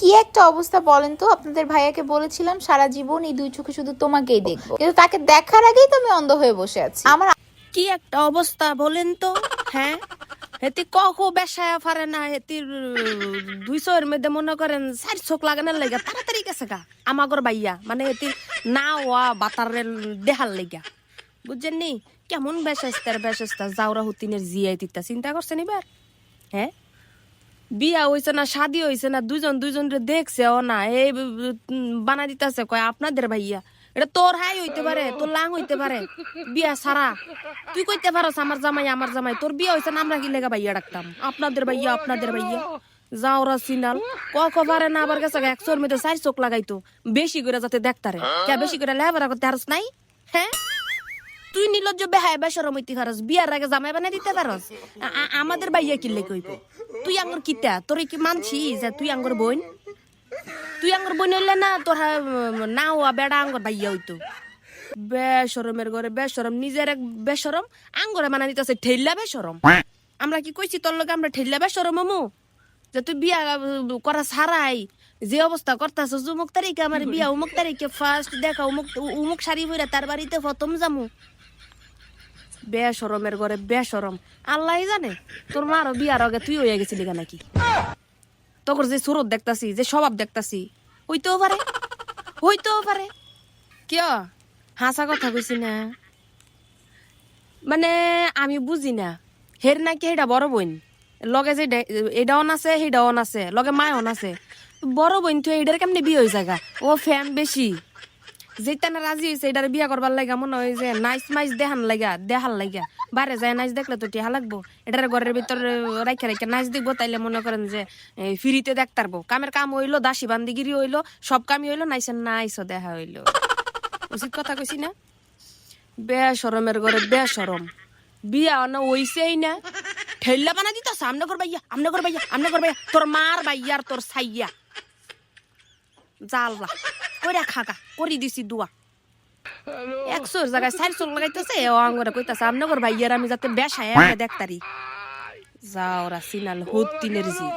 কি একটা অবস্থা বলেন তো। আপনাদের ভাইয়াকে বলেছিলাম সারা জীবন এই দুই চোখে শুধু তোমাকেই দেখবো, কিন্তু তাকে দেখার আগেই তো আমি অন্ধ হয়ে বসে আছি। আমার কি একটা অবস্থা বলেন তো। হ্যাঁ, হেতি কখো বেসায়া পারে না, হেতির দুই চোখের মধ্যে মনে করেন 4 চোখ লাগানোর লেগে তাড়াতাড়ি গেছে গা আমাগর বাইয়া, মানে হেতির না ওয়া বাতারের দেহার লেগা, বুঝছেন নি? কেমন বেশাস্তার জাউরা হুতিনের জিয়াই তিতা চিন্তা করছেন এবার? হ্যাঁ, বিয়া হইছে না, শাদি হইছে না, দুইজন দেখছে ও না, এই বানা দিতেছে কয় আপনাদের ভাইয়া। এটা তোর হাই হইতে পারে, তোর লাং হইতে পারে, বিয়া সারা তুই কইতে পারস আমার জামাই তোর বিয়া হইছে না, আমরা কি লেগা ভাইয়া ডাকতাম আপনাদের ভাইয়া। যাওরা সিনাল ক পারে না, আবার গেছে 100 মধ্যে 4 চোখ লাগাইতো বেশি করে যাতে দেখতারে। কে বেশি করে লেহাপড়া করতে হারস নাই? হ্যাঁ, তুই নির্লজ্জ বেহায় বেসরম হইতে পারস, বিয়ার আগে জামাই বানাই দিতে পারস। আমাদের ভাইয়া কিনলে কইব তুই আঙ্গুর কিতা, তোর কি মানছি যে তুই আঙ্গুর বোন? তুই আঙ্গুর বোন হইলে না তোর না হওয়া বেড়া আঙ্গুর ভাইয়া হইতো। বেসরমের ঘরে বেসরম, নিজের এক বেসরম, আঙ্গুরে মানা দিতেছে ঠেল্লা বেসরম। আমরা কি কইছি তোর লগে আমরা ঠেল্লা বেসরম আমু? যে তুই বিয়া করা ছাড়াই যে অবস্থা করতেছ, উমুক তারিখে আমার বিয়া, উমুক তারিখে ফার্স্ট দেখা, উমুক শাড়ি পরে তার বাড়িতে প্রথম যামু। বেসরমের ঘরে বেসরম, আল্লাহ জানে তোর মারও বিয়ার আগে তুই হইয়া গেছিলি গা নাকি। তোর যে সুরত দেখতাছি, যে স্বভাব দেখতাছি, হইতেও পারে। কিয় হাসা কথা কইছি না? মানে আমি বুঝি না, হের নাকি এটা বড় বোন, লগে যে এটাও আছে সেটাও আছে, লগে মায়ও আছে, বড় বোন তুই এটার কেমনি বিয়ে হয়ে জায়গা? ও ফ্যান বেশি, যেটা না রাজি হয়েছে এটার বিয়া করবার লাগা, মনে হয় যে নাইস মাইস দেহার লাগা বাইরে যায় নাইস দেখলে তো টিহা লাগবো। এটার ঘরের ভিতরে রাইখে নাইস দেখবো, তাইলে মনে করেন যে ফ্রিতে দেখতারবো। কামের কাম হইলো, দাসী বান্দিগিরি হইলো, সব কামই হইলো, নাইসও দেখা হইলো। উচিত কথা কইছি না? বেসরমের ঘরে বেসরম, বিয়া না হইছেই না, ঠেল্লা বানা দিত আমনে কর ভাইয়া তোর মার ভাইয়া আর তোর ছাইয়া জালবা কইরা খাকা করি দিছি দুয়া। 100 জায়গায় 4 চোখ লাগাইতেছে, ও আঙ্গুরে কইতাছে আমনে কর ভাইয়ার আমি যাতে বেসায় দেখতারি। যাওরা সিনাল হুত তিনের জি।